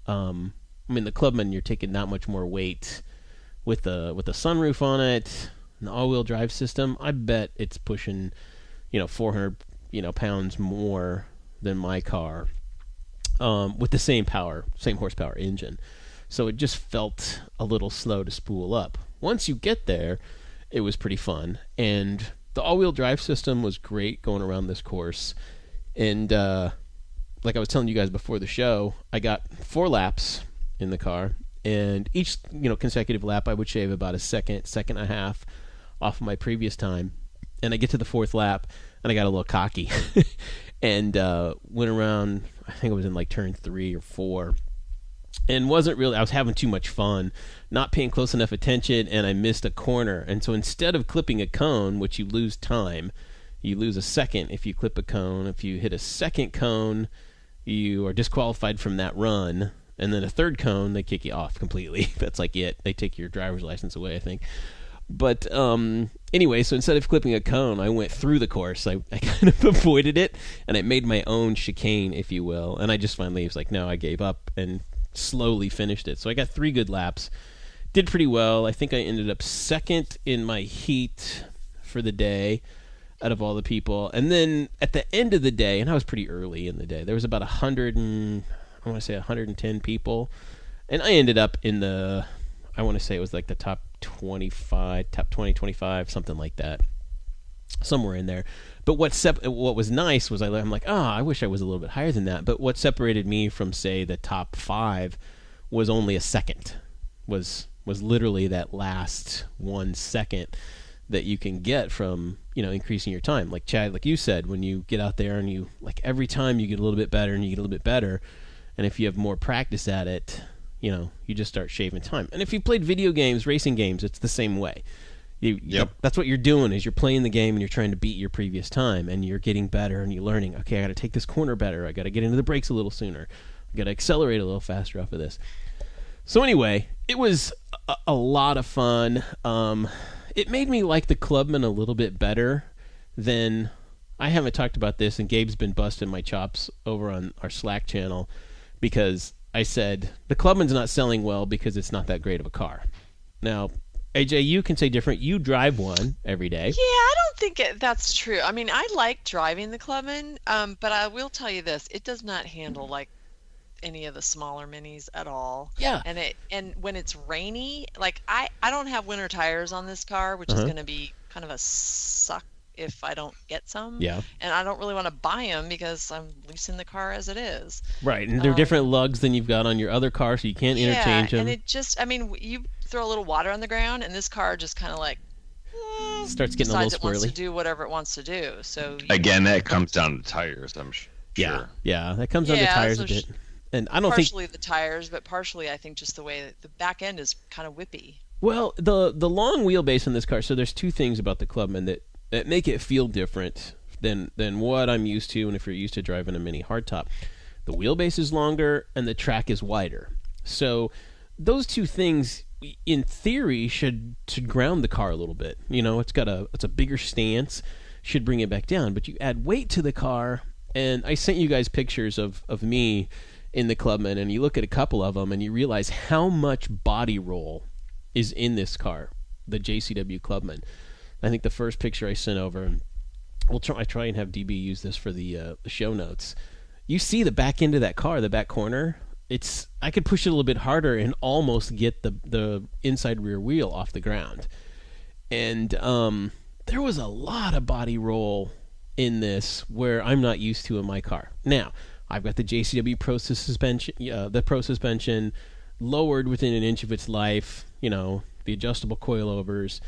The Clubman, you're taking that much more weight with the sunroof on it, and the all-wheel drive system. I bet it's pushing, 400, pounds more than my car, with the same horsepower engine. So it just felt a little slow to spool up. Once you get there, it was pretty fun, and the all-wheel drive system was great going around this course. And like I was telling you guys before the show, I got 4 laps in the car, and each consecutive lap I would shave about a second and a half off of my previous time. And I get to the 4th lap, and I got a little cocky, and went around. I think it was in like turn 3 or 4, and wasn't really. I was having too much fun, not paying close enough attention, and I missed a corner. And so instead of clipping a cone, which you lose time, you lose a second if you clip a cone. If you hit a second cone, you are disqualified from that run. And then a third cone, they kick you off completely. That's like it. They take your driver's license away, I think. But anyway, so instead of clipping a cone, I went through the course. I kind of avoided it, and I made my own chicane, if you will. And I just finally was like, no, I gave up, and slowly finished it. So I got 3 good laps. Did pretty well. I think I ended up second in my heat for the day out of all the people. And then at the end of the day, and I was pretty early in the day, there was about 110 people. And I ended up in the, I want to say it was like the top 20, 25, something like that. Somewhere in there. But what was nice was I'm like, I wish I was a little bit higher than that. But what separated me from, say, the top 5 was only a second. Was literally that last 1 second that you can get from, increasing your time. Like Chad, like you said, when you get out there and you, like, every time you get a little bit better and you get a little bit better. And if you have more practice at it, you just start shaving time. And if you played video games, racing games, it's the same way. That's what you're doing, is you're playing the game and you're trying to beat your previous time, and you're getting better and you're learning, okay, I got to take this corner better. I got to get into the brakes a little sooner. I got to accelerate a little faster off of this. So anyway, it was a lot of fun. It made me like the Clubman a little bit better than, I haven't talked about this, and Gabe's been busting my chops over on our Slack channel because I said the Clubman's not selling well because it's not that great of a car. Now, AJ, you can say different. You drive one every day. Yeah, I don't think that's true. I mean, I like driving the Clubman, but I will tell you this: it does not handle like any of the smaller minis at all. Yeah. And when it's rainy, like I don't have winter tires on this car, which is going to be kind of a suck if I don't get some. Yeah. And I don't really want to buy them because I'm leasing the car as it is. Right, and they're different lugs than you've got on your other car, so you can't interchange them. And it just, I mean, throw a little water on the ground, and this car just kind of like starts getting a little decides it wants squirrely. to do whatever it wants to do. So again, that comes down to tires, I'm sure. Yeah, that comes on the tires a bit. And I don't partially the tires, but partially I think just the way that the back end is kind of whippy. Well, the long wheelbase on this car. So there's two things about the Clubman that make it feel different than what I'm used to. And if you're used to driving a mini hardtop, the wheelbase is longer and the track is wider. So those two things, in theory, should ground the car a little bit. You know, it's a bigger stance, should bring it back down. But you add weight to the car, and I sent you guys pictures of me in the Clubman, and you look at a couple of them, and you realize how much body roll is in this car, the JCW Clubman. I think the first picture I sent over, and I try and have DB use this for the show notes. You see the back end of that car, the back corner. I could push it a little bit harder and almost get the inside rear wheel off the ground. And there was a lot of body roll in this where I'm not used to in my car. Now, I've got the JCW Pro suspension, the Pro suspension lowered within an inch of its life, you know, the adjustable coilovers,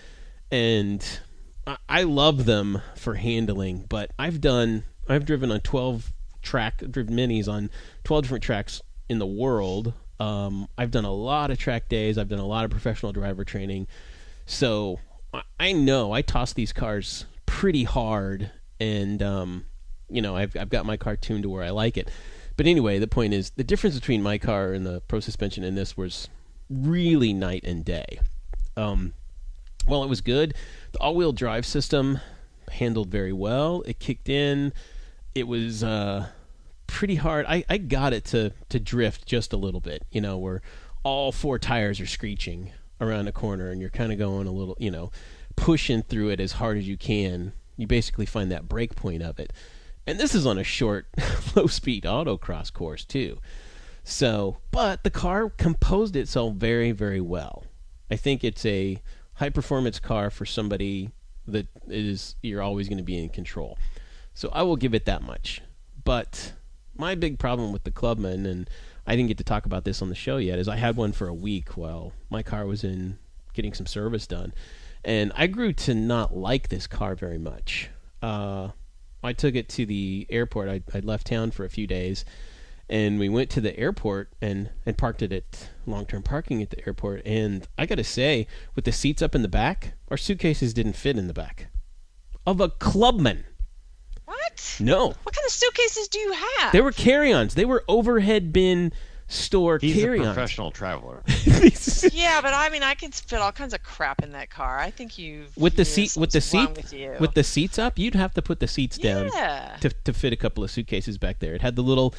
and I love them for handling, but I've driven on 12 driven minis on 12 different tracks in the world. I've done a lot of track days. I've done a lot of professional driver training. So I know I toss these cars pretty hard, and you know, I've got my car tuned to where I like it. But anyway, the point is, the difference between my car and the Pro suspension and this was really night and day. Well, it was good. The all-wheel drive system handled very well. It kicked in. It was pretty hard. I got it to drift just a little bit, you know, where all four tires are screeching around a corner, and you're kind of going a little, you know, pushing through it as hard as you can. You basically find that break point of it. And this is on a short, low-speed autocross course, too. So, but the car composed itself very, very well. I think it's a high-performance car for somebody that you're always going to be in control. So I will give it that much. But my big problem with the Clubman, and I didn't get to talk about this on the show yet, is I had one for a week while my car was in getting some service done. And I grew to not like this car very much. I took it to the airport. I left town for a few days, and we went to the airport and parked it at long-term parking at the airport. And I got to say, with the seats up in the back, our suitcases didn't fit in the back of a Clubman. What? No. What kind of suitcases do you have? They were carry-ons. They were overhead bin store He's carry-ons. a professional traveler. Yeah, but I mean, I can fit all kinds of crap in that car. I think with the seat with the seats up, you'd have to put the seats down to fit a couple of suitcases back there. It had the little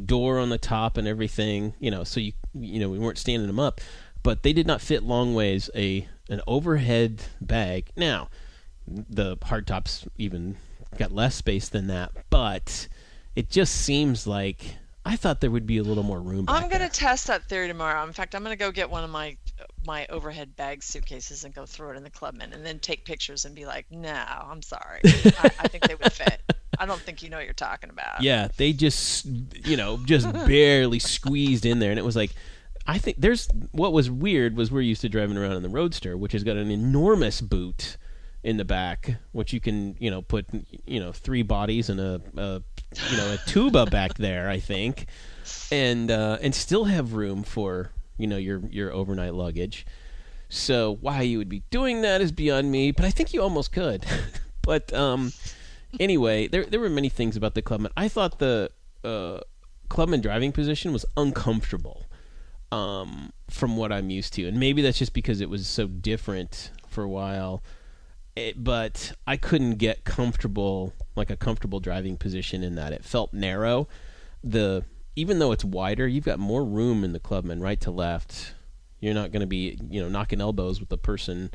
door on the top and everything, you know, so you know, we weren't standing them up, but they did not fit long ways an overhead bag. Now, the hardtops even got less space than that, but it just seems like I thought there would be a little more room back I'm going to there. test that theory tomorrow. In fact, I'm going to go get one of my overhead bag suitcases and go throw it in the Clubman and then take pictures and be like, no, I'm sorry. I think they would fit. I don't think you know what you're talking about. Yeah, they just barely squeezed in there, and it was like, I think what was weird was we're used to driving around in the Roadster, which has got an enormous boot in the back, which you can, you know, put, you know, 3 bodies and a tuba back there, I think, and still have room for, you know, your overnight luggage. So why you would be doing that is beyond me, but I think you almost could. But anyway, there were many things about the Clubman. I thought the Clubman driving position was uncomfortable from what I'm used to, and maybe that's just because it was so different for a while. But I couldn't get comfortable, like a comfortable driving position in that. It felt narrow. Even though it's wider, you've got more room in the Clubman, right to left. You're not going to be, you know, knocking elbows with the person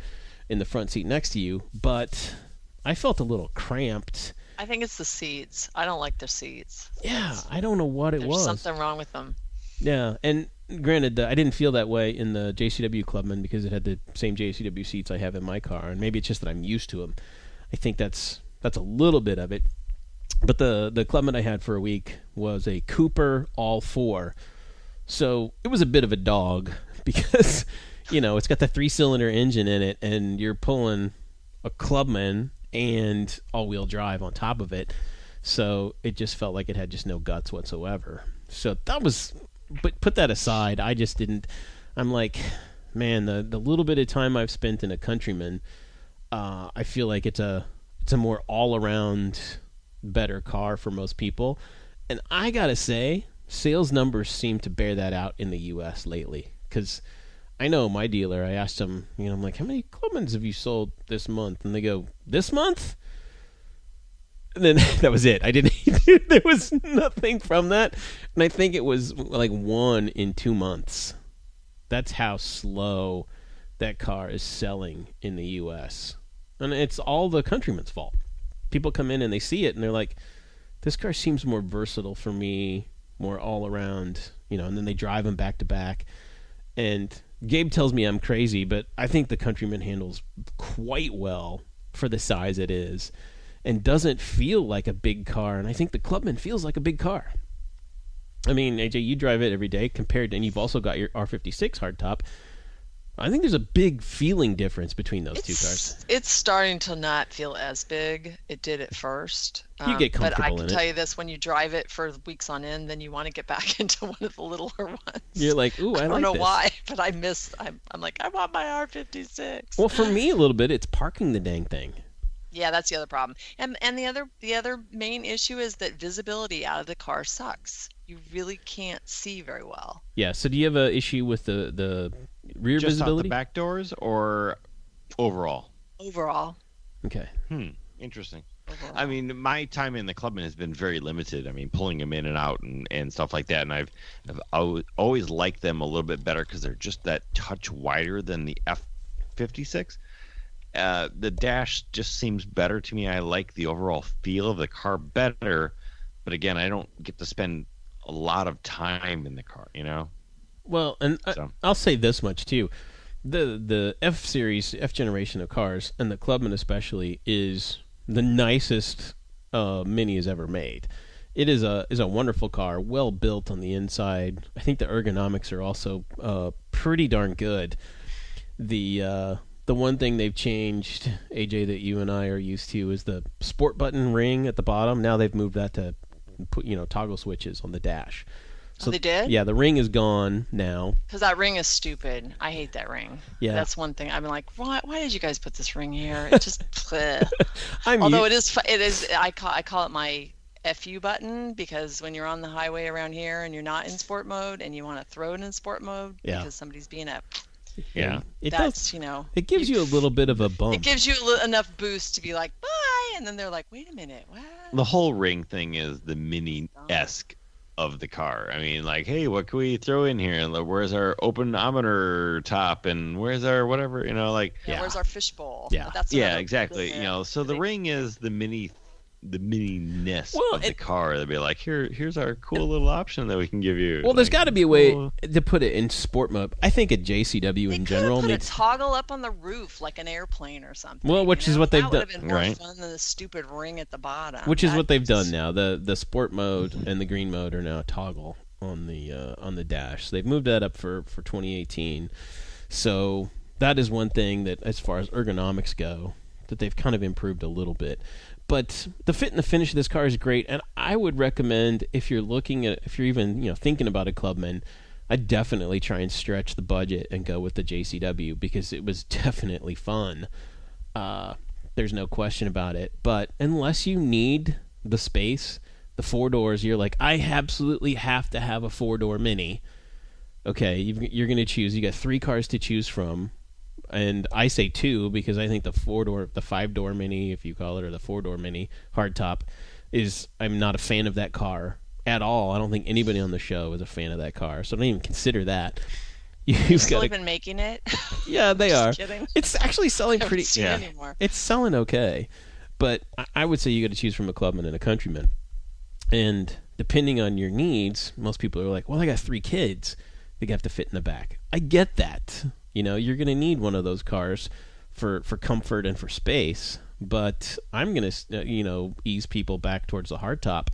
in the front seat next to you. But I felt a little cramped. I think it's the seats. I don't like their seats. Yeah, I don't know what it was. There's something wrong with them. Yeah, and granted, I didn't feel that way in the JCW Clubman because it had the same JCW seats I have in my car, and maybe it's just that I'm used to them. I think that's a little bit of it. But the Clubman I had for a week was a Cooper all 4, so it was a bit of a dog because, it's got the 3-cylinder engine in it, and you're pulling a Clubman and all-wheel drive on top of it. So it just felt like it had just no guts whatsoever. So that was, but put that aside, I just didn't. I'm like, man, the little bit of time I've spent in a Countryman, I feel like it's a more all-around better car for most people. And I gotta say, sales numbers seem to bear that out in the U.S. lately. Because I know my dealer, I asked him, I'm like, how many Clubmans have you sold this month? And they go, this month? And then that was it. I didn't. There was nothing from that, and I think it was like 1 in 2 months. That's how slow that car is selling in the U.S. And it's all the Countryman's fault. People come in and they see it, and they're like, "This car seems more versatile for me, more all around." And then they drive them back to back. And Gabe tells me I'm crazy, but I think the Countryman handles quite well for the size it is. And doesn't feel like a big car, and I think the Clubman feels like a big car. I mean, AJ, you drive it every day and you've also got your R56 hardtop. I think there's a big feeling difference between those two cars. It's starting to not feel as big. It did at first. You get comfortable in it. But I can tell you this, when you drive it for weeks on end, then you want to get back into one of the littler ones. You're like, ooh, I like this. I don't know why, but I'm like, I want my R56. Well, for me, a little bit, it's parking the dang thing. Yeah, that's the other problem. And the other main issue is that visibility out of the car sucks. You really can't see very well. Yeah, so do you have an issue with the rear just visibility? Just out the back doors or overall? Overall. Okay. Interesting. Overall. I mean, my time in the Clubman has been very limited. I mean, pulling them in and out and stuff like that. And I've always liked them a little bit better because they're just that touch wider than the F56. The dash just seems better to me. I like the overall feel of the car better, but again, I don't get to spend a lot of time in the car, Well, and so. I'll say this much too: the F series, F generation of cars, and the Clubman especially, is the nicest Mini has ever made. It is a wonderful car, well built on the inside. I think the ergonomics are also pretty darn good. The one thing they've changed, AJ, that you and I are used to is the sport button ring at the bottom. Now they've moved that to put, toggle switches on the dash. So, they did? Yeah, the ring is gone now. Because that ring is stupid. I hate that ring. Yeah. That's one thing. I'm like, why did you guys put this ring here? It just, although it is, I call it my FU button, because when you're on the highway around here and you're not in sport mode and you want to throw it in sport mode because somebody's being a... Yeah, it gives you a little bit of a bump. It gives you enough boost to be like, bye, and then they're like, wait a minute, what? The whole ring thing is the Mini-esque of the car. I mean, like, hey, what can we throw in here? And where's our open-ometer top? And where's our whatever? Where's our fishbowl? Yeah, exactly. So the ring is the mininess of the car. They'd be like, here's our cool little option that we can give you. Well, there's got to be a way to put it in sport mode. I think a JCW in general needs a toggle up on the roof like an airplane or something. Well, which is what they've done. That would have been more fun than the stupid ring at the bottom. Which is what they've done now. The sport mode and the green mode are now a toggle on the dash. So they've moved that up for 2018. So that is one thing that, as far as ergonomics go, that they've kind of improved a little bit. But the fit and the finish of this car is great, and I would recommend, if you're even thinking about a Clubman, I'd definitely try and stretch the budget and go with the JCW, because it was definitely fun. There's no question about it. But unless you need the space, the 4 doors, you're like, I absolutely have to have a 4-door Mini. Okay, you're going to choose. You got 3 cars to choose from. And I say 2 because I think the 5-door Mini, if you call it, or the 4-door Mini hardtop, I'm not a fan of that car at all. I don't think anybody on the show is a fan of that car, so don't even consider that. You've still been making it? Yeah, they are. Kidding. It's actually selling pretty. Anymore. It's selling okay, but I would say you got to choose from a Clubman and a Countryman, and depending on your needs, most people are like, well, I got 3 kids, they have to fit in the back. I get that. You're going to need one of those cars for comfort and for space, but I'm going to, ease people back towards the hardtop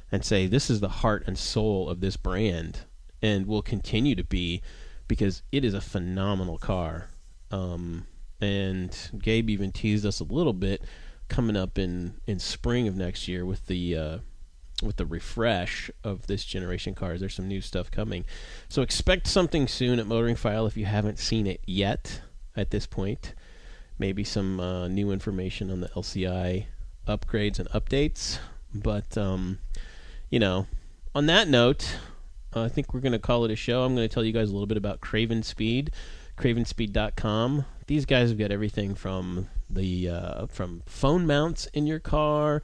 and say this is the heart and soul of this brand and will continue to be because it is a phenomenal car. And Gabe even teased us a little bit coming up in spring of next year with the refresh of this generation cars. There's some new stuff coming. So expect something soon at Motoring File if you haven't seen it yet at this point. Maybe some new information on the LCI upgrades and updates. But, you know, on that note, I think we're going to call it a show. I'm going to tell you guys a little bit about Craven Speed, cravenspeed.com. These guys have got everything from from phone mounts in your car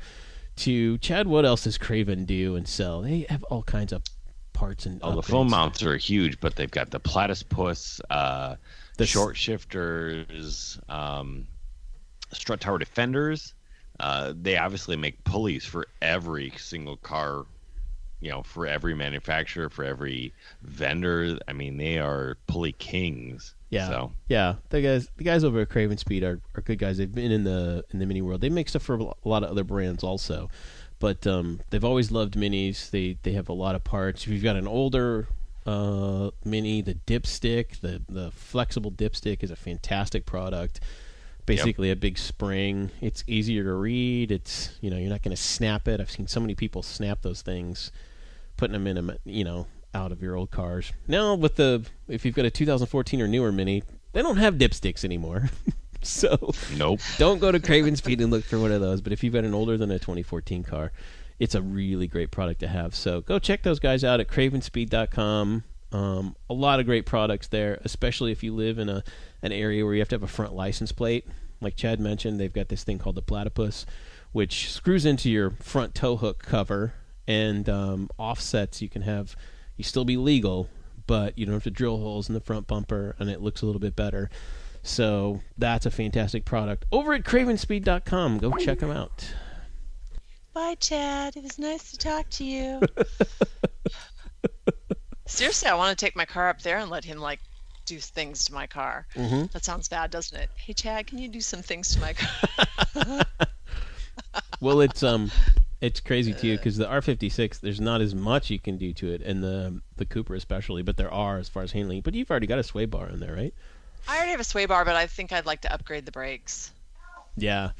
to, Chad, what else does Craven do and sell? They have all kinds of parts and upgrades. The phone mounts are huge, but they've got the platypus, the short shifters, strut tower defenders. They obviously make pulleys for every single car, you know, for every manufacturer, for every vendor. I mean, they are pulley kings. Yeah, so. Yeah. The guys over at Craven Speed are good guys. They've been in the mini world. They make stuff for a lot of other brands also, but they've always loved minis. They have a lot of parts. If you've got an older mini, the dipstick, the flexible dipstick is a fantastic product. Basically a big spring. It's easier to read. It's, you know, you're not going to snap it. I've seen so many people snap those things, putting them in out of your old cars. Now if you've got a 2014 or newer Mini, they don't have dipsticks anymore. So nope. Don't go to Craven Speed and look for one of those. But if you've got an older than a 2014 car, it's a really great product to have. So go check those guys out at cravenspeed.com. A lot of great products there, especially if you live in an area where you have to have a front license plate. Like Chad mentioned, they've got this thing called the platypus, which screws into your front tow hook cover and offsets. You still be legal, but you don't have to drill holes in the front bumper, and it looks a little bit better. So that's a fantastic product. Over at cravenspeed.com, go check them out. Bye, Chad. It was nice to talk to you. Seriously, I want to take my car up there and let him, do things to my car. Mm-hmm. That sounds bad, doesn't it? Hey, Chad, can you do some things to my car? Well, it's crazy too, because the R56, there's not as much you can do to it, and the Cooper especially, but there are as far as handling. But you've already got a sway bar in there, right? I already have a sway bar, but I think I'd like to upgrade the brakes. Yeah.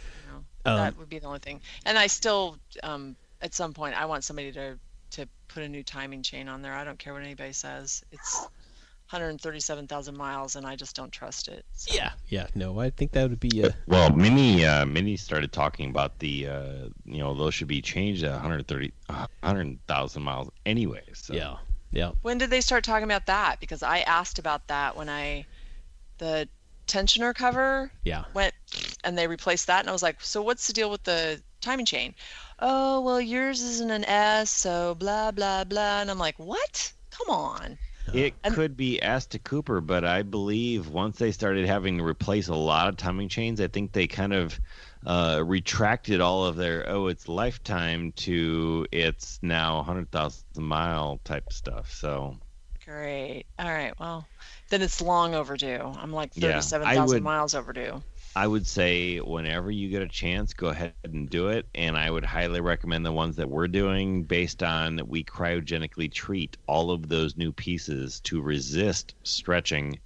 That would be the only thing. And I still, at some point, I want somebody to put a new timing chain on there. I don't care what anybody says. It's 137,000 miles, and I just don't trust it. So. Yeah. No, I think that would be Well, Mini started talking about the those should be changed at 100,000 miles anyway. So. Yeah. When did they start talking about that? Because I asked about that when the tensioner cover went, and they replaced that, and I was like, so what's the deal with the timing chain? Oh, well, yours isn't an S, so blah blah blah. And I'm like, what? Come on. It could be S to Cooper, but I believe once they started having to replace a lot of timing chains, I think they kind of retracted all of their, it's lifetime to it's now 100,000 mile type stuff. So great. All right. Well, then it's long overdue. I'm like 37,000 miles overdue. I would say whenever you get a chance, go ahead and do it. And I would highly recommend the ones that we're doing based on we cryogenically treat all of those new pieces to resist stretching,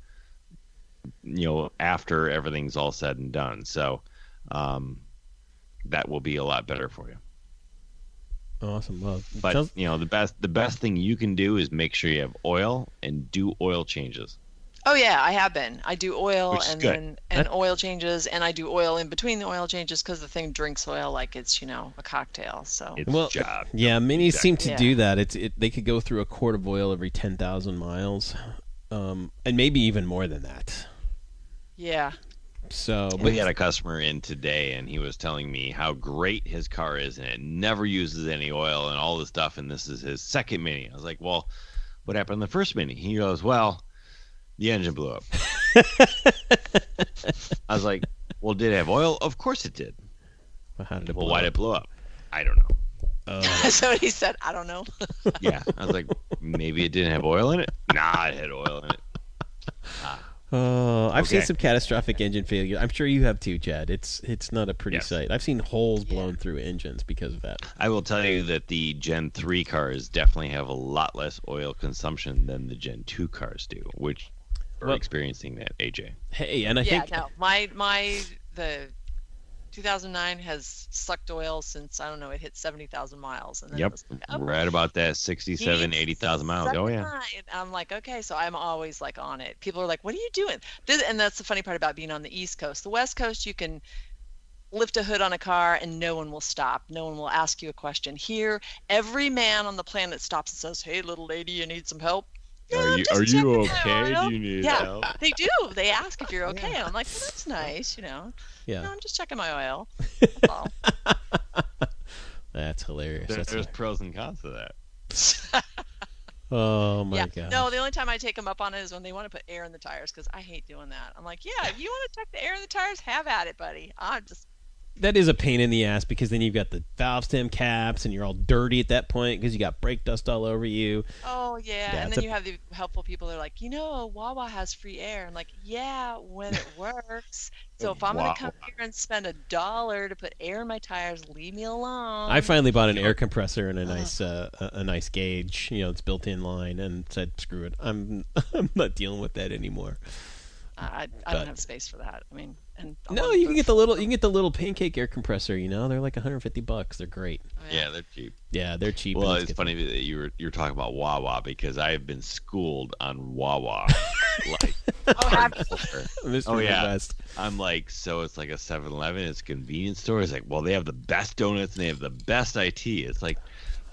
after everything's all said and done. So that will be a lot better for you. Awesome. Well, but the best thing you can do is make sure you have oil and do oil changes. Oh yeah, I have been. I do oil and oil changes, and I do oil in between the oil changes because the thing drinks oil like it's a cocktail. So it's job. Yeah, Minis seem to do that. They could go through a quart of oil every 10,000 miles, and maybe even more than that. Yeah. So we had a customer in today, and he was telling me how great his car is, and it never uses any oil and all this stuff. And this is his second Mini. I was like, well, what happened in the first Mini? He goes, well, the engine blew up. I was like, well, did it have oil? Of course it did. Well, how did it blow why did it blow up? I don't know. That's what he said. I don't know. Yeah. I was like, maybe it didn't have oil in it? Nah, it had oil in it. I've seen some catastrophic engine failure. I'm sure you have too, Chad. It's not a pretty sight. I've seen holes blown through engines because of that. I will tell you that the Gen 3 cars definitely have a lot less oil consumption than the Gen 2 cars do, which or experiencing that, AJ. Hey, and I think the 2009 has sucked oil since, I don't know, it hit 70,000 miles. And then Yep, it was like, right about that 67, 80,000 miles. Oh, yeah. I'm like, okay, so I'm always like on it. People are like, what are you doing? And that's the funny part about being on the East Coast. The West Coast, you can lift a hood on a car and no one will stop. No one will ask you a question. Here, every man on the planet stops and says, hey, little lady, you need some help? Are you okay? Do you need help? They do. They ask if you're okay. And I'm like, well, that's nice, Yeah. No, I'm just checking my oil. That's all. That's hilarious. There's pros and cons to that. Oh my god. No, the only time I take them up on it is when they want to put air in the tires, because I hate doing that. I'm like, yeah, if you want to check the air in the tires, have at it, buddy. That is a pain in the ass, because then you've got the valve stem caps and you're all dirty at that point because you got brake dust all over you. Oh, yeah. And then you have the helpful people that are like, Wawa has free air. I'm like, yeah, when it works. So if I'm going to come here and spend $1 to put air in my tires, leave me alone. I finally bought an air compressor and a nice gauge, it's built in line, and said, screw it. I'm not dealing with that anymore. I don't have space for that. I mean, no, you can get the little pancake air compressor. They're like $150. They're great. Oh, yeah, they're cheap. Yeah, they're cheap. Well, it's funny that you're talking about Wawa, because I have been schooled on Wawa. Oh yeah. I'm like, so it's like a 7-Eleven. It's a convenience store. It's like, well, they have the best donuts and they have the best IT. It's like,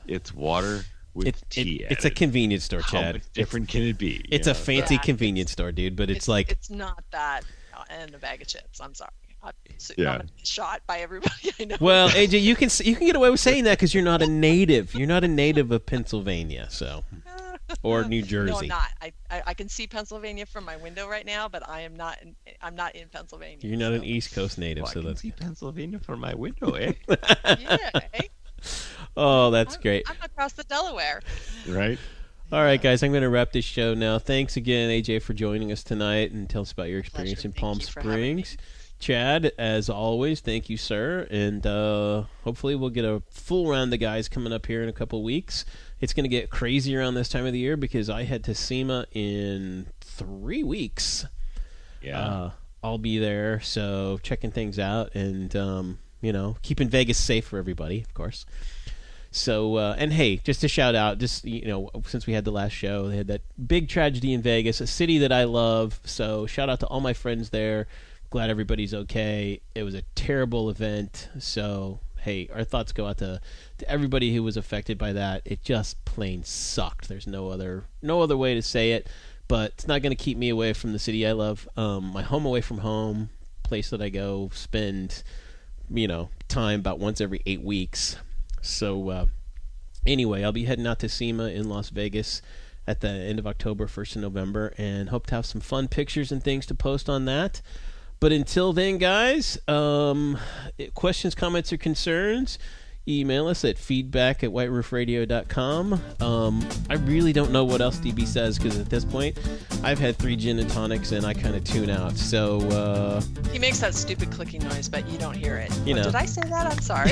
it's water with tea. It's a convenience store, Chad. How much different can it be? It's a fancy convenience store, dude. But it's like, it's not that and a bag of chips. I'm sorry. I'm gonna get shot by everybody I know. Well, AJ, you can get away with saying that because you're not a native. You're not a native of Pennsylvania, so or New Jersey. No, I'm not. I can see Pennsylvania from my window right now, but I'm not in Pennsylvania. You're not an East Coast native, well, so I can that's see Pennsylvania from my window, eh? Yeah. Eh? Oh, that's great. I'm across the Delaware. Right. All right, guys, I'm going to wrap this show now. Thanks again, AJ, for joining us tonight and tell us about your experience in Palm Springs. Chad, as always, thank you, sir. And hopefully we'll get a full round of guys coming up here in a couple of weeks. It's going to get crazy around this time of the year because I head to SEMA in 3 weeks. Yeah. I'll be there, so checking things out and, keeping Vegas safe for everybody, of course. So, and hey, just to shout out, since we had the last show, they had that big tragedy in Vegas, a city that I love. So shout out to all my friends there. Glad everybody's okay. It was a terrible event. So, hey, our thoughts go out to everybody who was affected by that. It just plain sucked. There's no other way to say it. But it's not going to keep me away from the city I love. My home away from home, place that I go spend, time about once every 8 weeks. So anyway, I'll be heading out to SEMA in Las Vegas at the end of October, 1st of November, and hope to have some fun pictures and things to post on that. But until then, guys, questions, comments, or concerns, email us at feedback@whiteroofradio.com. I really don't know what else DB says because at this point, I've had 3 gin and tonics and I kind of tune out. So he makes that stupid clicking noise, but you don't hear it. Did I say that? I'm sorry.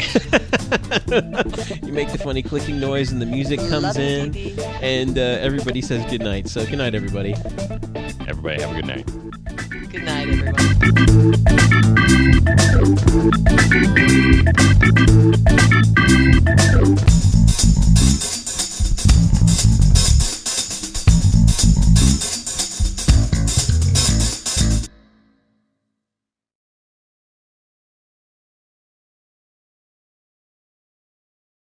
You make the funny clicking noise and the music comes in, and everybody says good night. So good night, everybody. Everybody have a good night. Good night, everyone.